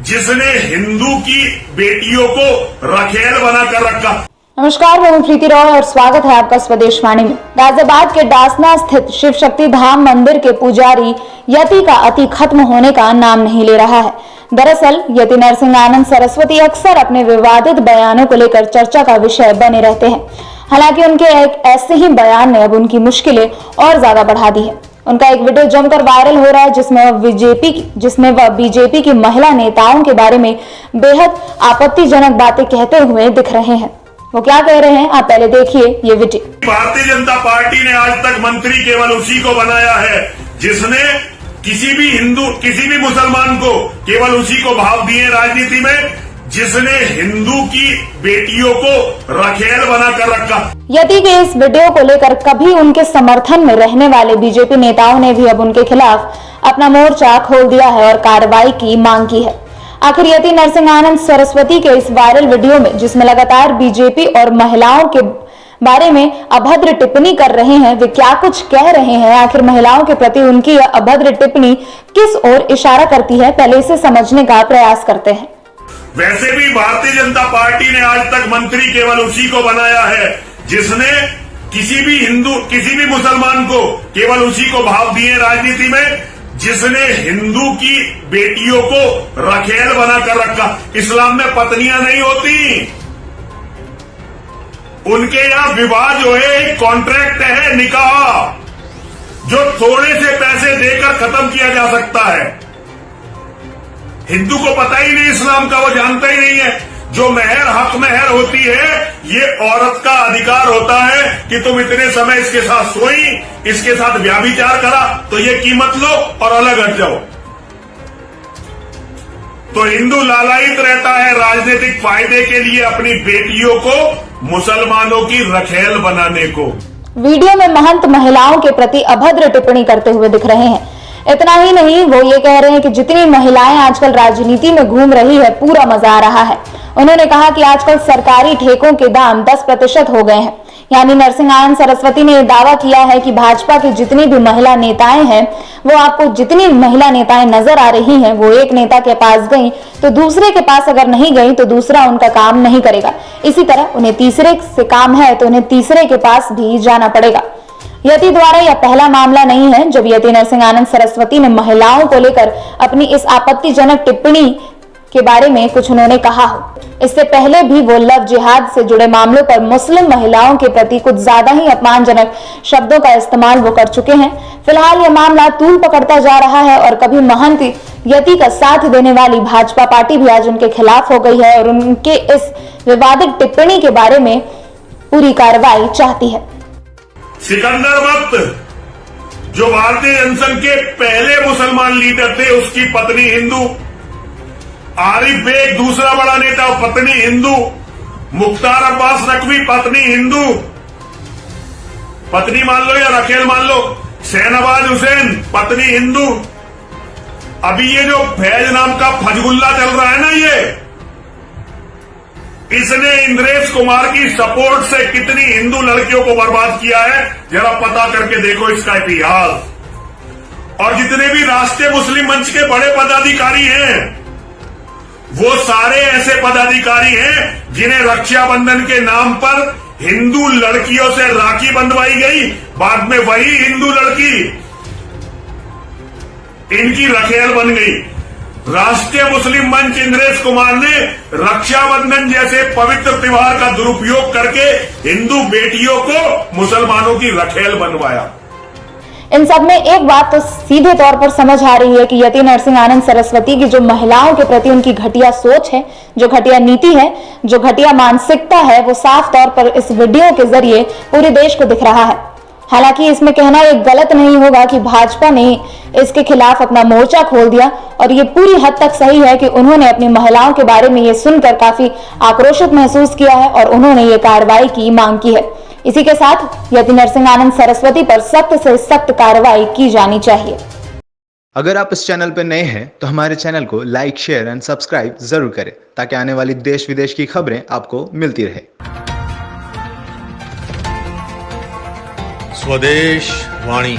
जिसने हिंदू की बेटियों को रखेल बनाकर रखा। नमस्कार, मैं प्रीति रॉय और स्वागत है आपका स्वदेश वाणी में। गाजियाबाद के डासना स्थित शिव शक्ति धाम मंदिर के पुजारी यति का अति खत्म होने का नाम नहीं ले रहा है। दरअसल यति नरसिंह आनंद सरस्वती अक्सर अपने विवादित बयानों को लेकर चर्चा का विषय बने रहते हैं। हालांकि उनके एक ऐसे ही बयान ने अब उनकी मुश्किलें और ज्यादा बढ़ा दी है। उनका एक वीडियो जमकर वायरल हो रहा है जिसमें वह बीजेपी की महिला नेताओं के बारे में बेहद आपत्तिजनक बातें कहते हुए दिख रहे हैं। वो क्या कह रहे हैं, आप पहले देखिए ये वीडियो। भारतीय जनता पार्टी ने आज तक मंत्री केवल उसी को बनाया है जिसने किसी भी मुसलमान को केवल उसी को भाव दिए राजनीति में, जिसने हिंदू की बेटियों को रखेल बनाकर रखा। यति के इस वीडियो को लेकर कभी उनके समर्थन में रहने वाले बीजेपी नेताओं ने भी अब उनके खिलाफ अपना मोर्चा खोल दिया है और कार्रवाई की मांग की है। आखिर यति नरसिंह आनंद सरस्वती के इस वायरल वीडियो में, जिसमें लगातार बीजेपी और महिलाओं के बारे में अभद्र टिप्पणी कर रहे हैं, वे क्या कुछ कह रहे हैं? आखिर महिलाओं के प्रति उनकी यह अभद्र टिप्पणी किस ओर इशारा करती है, पहले इसे समझने का प्रयास करते हैं। वैसे भी भारतीय जनता पार्टी ने आज तक मंत्री केवल उसी को बनाया है जिसने किसी भी मुसलमान को केवल उसी को भाव दिए राजनीति में, जिसने हिंदू की बेटियों को रखेल बनाकर रखा। इस्लाम में पत्नियां नहीं होती, उनके यहां विवाह जो है एक कॉन्ट्रैक्ट है, निकाह, जो थोड़े से पैसे देकर खत्म किया जा सकता है। हिंदू को पता ही नहीं इस्लाम का, वो जानता ही नहीं है। जो मेहर हक मेहर होती है, ये औरत का अधिकार होता है कि तुम इतने समय इसके साथ सोई, इसके साथ व्याभिचार करा तो ये कीमत लो और अलग हट जाओ। तो हिंदू लालायित रहता है राजनीतिक फायदे के लिए अपनी बेटियों को मुसलमानों की रखेल बनाने को। वीडियो में महंत महिलाओं के प्रति अभद्र टिप्पणी करते हुए दिख रहे हैं। इतना ही नहीं, वो ये कह रहे हैं कि जितनी महिलाएं आजकल राजनीति में घूम रही है, पूरा मजा आ रहा है। उन्होंने कहा कि आजकल सरकारी ठेकों के दाम 10% हो गए हैं। यानी नरसिंह आनंद सरस्वती ने दावा किया है कि भाजपा की जितनी भी महिला नेताएं हैं, वो आपको जितनी महिला नेताएं नजर आ रही हैं, वो एक नेता के पास गई तो दूसरे के पास अगर नहीं गई तो दूसरा उनका काम नहीं करेगा। इसी तरह उन्हें तीसरे से काम है तो उन्हें तीसरे के पास भी जाना पड़ेगा। यति द्वारा यह पहला मामला नहीं है जब यति नरसिंह आनंद सरस्वती ने महिलाओं को लेकर अपनी इस आपत्तिजनक टिप्पणी के बारे में कुछ उन्होंने कहा हो। इससे पहले भी वो लव जिहाद से जुड़े मामलों पर मुस्लिम महिलाओं के प्रति कुछ ज्यादा ही अपमानजनक शब्दों का इस्तेमाल वो कर चुके हैं। फिलहाल यह मामला तूल पकड़ता जा रहा है और कभी महंत यति का साथ देने वाली भाजपा पार्टी भी आज उनके खिलाफ हो गई है और उनके इस विवादित टिप्पणी के बारे में पूरी कार्रवाई चाहती है। सिकंदर वक्त जो भारतीय जनसंघ के पहले मुसलमान लीडर थे, उसकी पत्नी हिंदू। आरिफ बेग दूसरा बड़ा नेता, पत्नी हिंदू। मुख्तार अब्बास नकवी पत्नी हिंदू, पत्नी मान लो या रखेल मान लो। शहनवाज हुसैन पत्नी हिंदू। अभी ये जो फैज नाम का फजगुल्ला चल रहा है ना, इसने इंद्रेश कुमार की सपोर्ट से कितनी हिंदू लड़कियों को बर्बाद किया है, जरा पता करके देखो इसका इतिहास। और जितने भी राष्ट्रीय मुस्लिम मंच के बड़े पदाधिकारी हैं, वो सारे ऐसे पदाधिकारी हैं जिन्हें रक्षाबंधन के नाम पर हिंदू लड़कियों से राखी बंधवाई गई, बाद में वही हिंदू लड़की इनकी रखेल बन गई। राष्ट्रीय मुस्लिम मंच इंद्रेश कुमार ने रक्षाबंधन जैसे पवित्र त्योहार का दुरुपयोग करके हिंदू बेटियों को मुसलमानों की रखेल बनवाया। इन सब में एक बात तो सीधे तौर पर समझ आ रही है कि यति नरसिंह आनंद सरस्वती की जो महिलाओं के प्रति उनकी घटिया सोच है, जो घटिया नीति है, जो घटिया मानसिकता है, वो साफ तौर पर इस वीडियो के जरिए पूरे देश को दिख रहा है। हालांकि इसमें कहना एक गलत नहीं होगा कि भाजपा ने इसके खिलाफ अपना मोर्चा खोल दिया और ये पूरी हद तक सही है कि उन्होंने अपनी महिलाओं के बारे में ये सुनकर काफी आक्रोशित महसूस किया है और उन्होंने ये कार्रवाई की मांग की है। इसी के साथ यति नरसिंह आनंद सरस्वती पर सख्त से सख्त कार्रवाई की जानी चाहिए। अगर आप इस चैनल पर नए हैं तो हमारे चैनल को लाइक, शेयर एंड सब्सक्राइब जरूर करें ताकि आने वाली देश विदेश की खबरें आपको मिलती रहे। स्वदेश वाणी।